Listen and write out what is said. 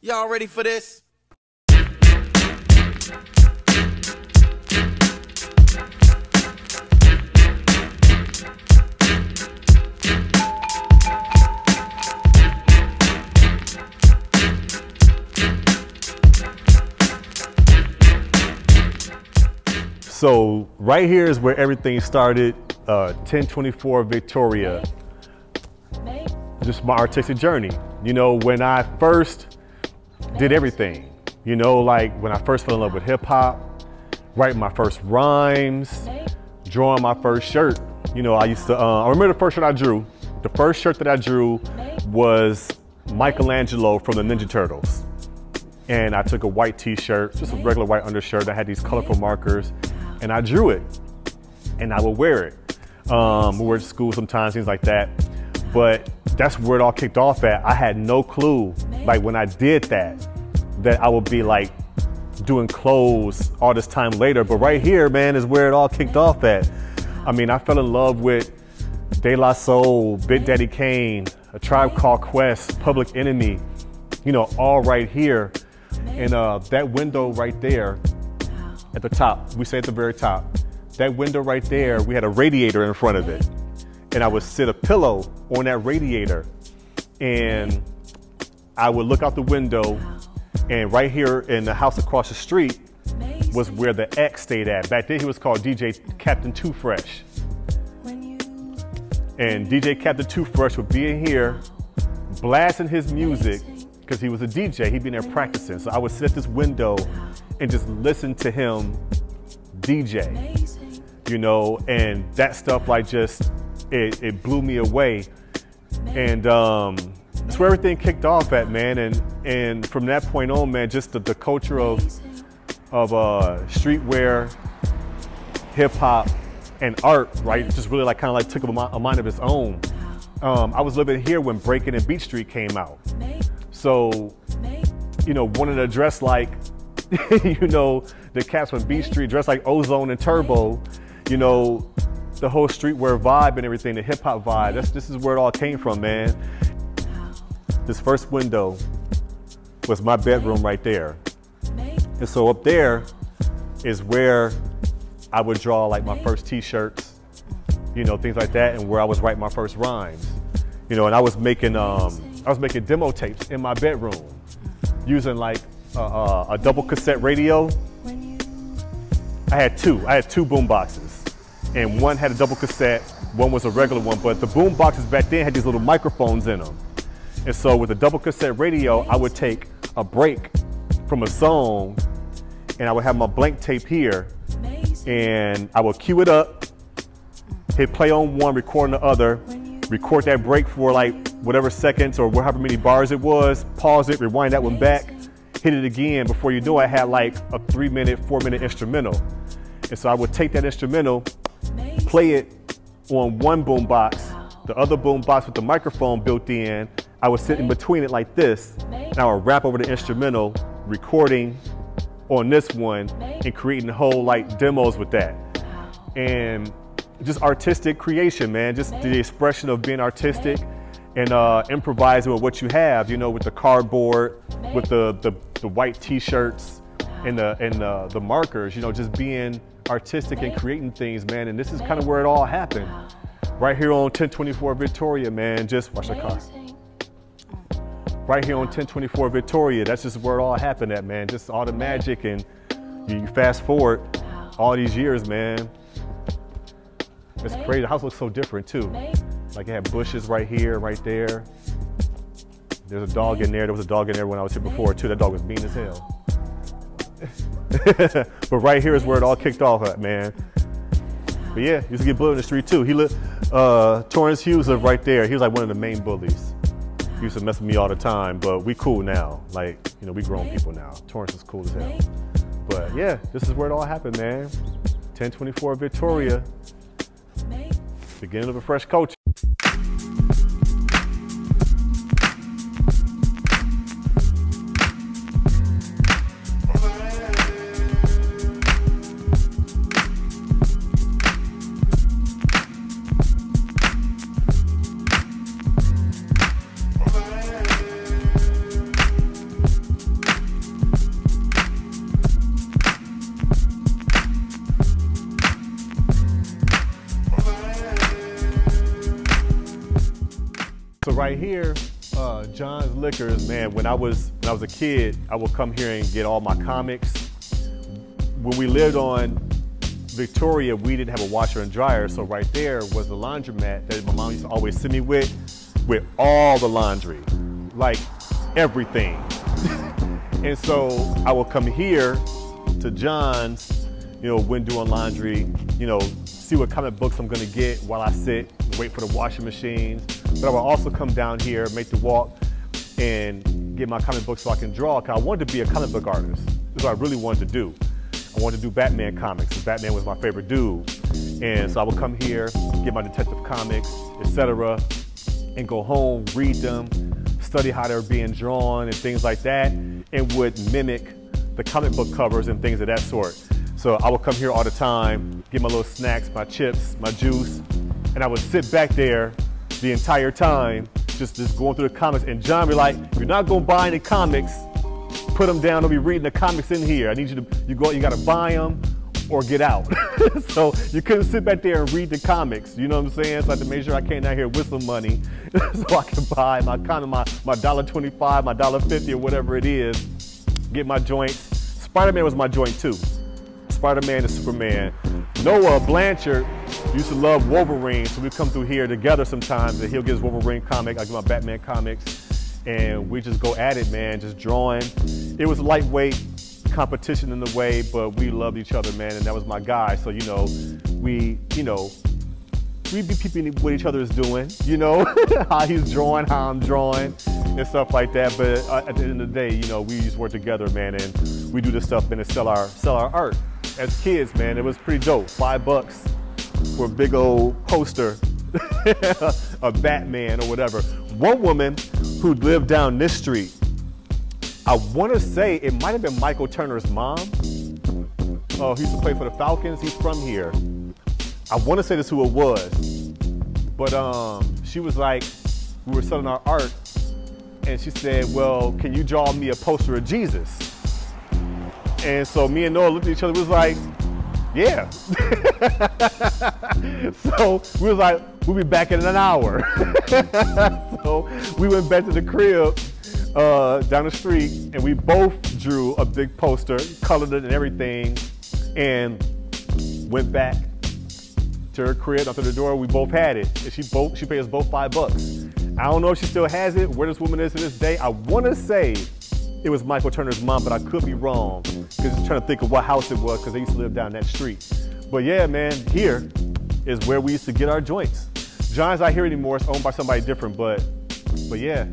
Y'all ready for this? So right here is where everything started, 1024 Victoria. Just my artistic journey. You know, when I first did everything, you know, like when I first fell in love with hip hop, writing my first rhymes, drawing my first shirt. You know, I used to, I remember the first shirt I drew. The first shirt that I drew was Michelangelo from the Ninja Turtles. And I took a white t-shirt, just a regular white undershirt. I had these colorful markers and I drew it and I would wear it. We wear it to school sometimes, things like that. But that's where it all kicked off at. I had no clue, like when I did that I would be like doing clothes all this time later. But right here, man, is where it all kicked off at. I mean, I fell in love with De La Soul, Big Daddy Kane, A Tribe Called Quest, Public Enemy, you know, all right here. And that window right there at the top, we say at the very top, that window right there, we had a radiator in front of it. And I would sit a pillow on that radiator and I would look out the window, and right here in the house across the street was where the X stayed at. Back then he was called DJ Captain Too Fresh. And DJ Captain Too Fresh would be in here blasting his music because he was a DJ, he'd be in there practicing. So I would sit at this window and just listen to him DJ, you know, and that stuff like just, it blew me away. And that's where everything kicked off at, man. And from that point on, man, just the culture of streetwear, hip hop, and art, right? Just really like kind of like took a mind of its own. I was living here when Breakin' and Beat Street came out. So, you know, wanted to dress like, you know, the cats from Beat Street, dressed like Ozone and Turbo, you know, the whole streetwear vibe and everything, the hip hop vibe. This is where it all came from, man. This first window was my bedroom right there. And so up there is where I would draw like my first t-shirts, you know, things like that, and where I was writing my first rhymes. You know, and I was making demo tapes in my bedroom using like a double cassette radio. I had two boom boxes, and one had a double cassette, one was a regular one, but the boom boxes back then had these little microphones in them. And so with a double cassette radio, I would take a break from a song and I would have my blank tape here and I would cue it up, hit play on one, record on the other, record that break for like whatever seconds or however many bars it was, pause it, rewind that one back, hit it again. Before you know it, I had like a 3-minute, 4-minute instrumental. And so I would take that instrumental, play it on one boom box, the other boom box with the microphone built in. I would sit in between it like this, and I would rap over the instrumental, recording on this one, and creating whole like demos with that. And just artistic creation, man. Just the expression of being artistic and improvising with what you have, you know, with the cardboard, with the white t-shirts and the markers, you know, just being artistic and creating things, man. And this is kind of where it all happened. Right here on 1024 Victoria, man. Just watch the car. Right here on 1024 Victoria, that's just where it all happened at, man. Just all the magic, and you fast forward all these years, man. It's crazy. The house looks so different too. Like it had bushes right here, right there. There's a dog in there. There was a dog in there when I was here before too. That dog was mean as hell. But right here is where it all kicked off at, man. But yeah, used to get bullied in the street too. Torrance Hughes lived right there. He was like one of the main bullies. He used to mess with me all the time, but we cool now. Like, you know, we grown people now. Torrance is cool as hell. But yeah, this is where it all happened, man. 1024 Victoria. Beginning of Afresh Culture. right here, John's Liquors, man, when I was a kid, I would come here and get all my comics. When we lived on Victoria, we didn't have a washer and dryer, so right there was the laundromat that my mom used to always send me with all the laundry, like everything. And so I would come here to John's, you know, when doing laundry, you know, see what comic books I'm gonna get while I sit, wait for the washing machines. But I would also come down here, make the walk, and get my comic books so I can draw, because I wanted to be a comic book artist. That's what I really wanted to do. I wanted to do Batman comics, because Batman was my favorite dude. And so I would come here, get my detective comics, etc., and go home, read them, study how they were being drawn and things like that, and would mimic the comic book covers and things of that sort. So I would come here all the time, get my little snacks, my chips, my juice, and I would sit back there the entire time, just going through the comics. And John be like, "You're not gonna buy any comics, put them down, don't be reading the comics in here. I need you to, you gotta buy them or get out." So you couldn't sit back there and read the comics, you know what I'm saying? So I had to make sure I came down here with some money so I could buy my comic, my $1.25, my $1.50 or whatever it is, get my joints. Spider-Man was my joint too. Spider-Man and Superman. Noah Blanchard used to love Wolverine, so we come through here together sometimes, and he'll get his Wolverine comic, I get my Batman comics, and we just go at it, man, just drawing. It was lightweight competition in a way, but we loved each other, man, and that was my guy. So, you know, we'd be peeping what each other is doing, you know, how he's drawing, how I'm drawing, and stuff like that. But at the end of the day, you know, we just work together, man, and we do this stuff, man, and sell our art. As kids, man, it was pretty dope. $5 for a big old poster of Batman or whatever. One woman who lived down this street, I want to say it might have been Michael Turner's mom. Oh, he used to play for the Falcons. He's from here. I want to say this is who it was. But she was like, we were selling our art, and she said, "Well, can you draw me a poster of Jesus?" And so me and Noah looked at each other, we was like, "Yeah." So we was like, "We'll be back in an hour." So we went back to the crib down the street, and we both drew a big poster, colored it and everything, and went back to her crib, up to the door. We both had it, and she paid us both $5. I don't know if she still has it, where this woman is to this day. I want to say it was Michael Turner's mom, but I could be wrong, because I'm trying to think of what house it was, because they used to live down that street. But yeah, man, here is where we used to get our joints. John's not here anymore, it's owned by somebody different, but yeah.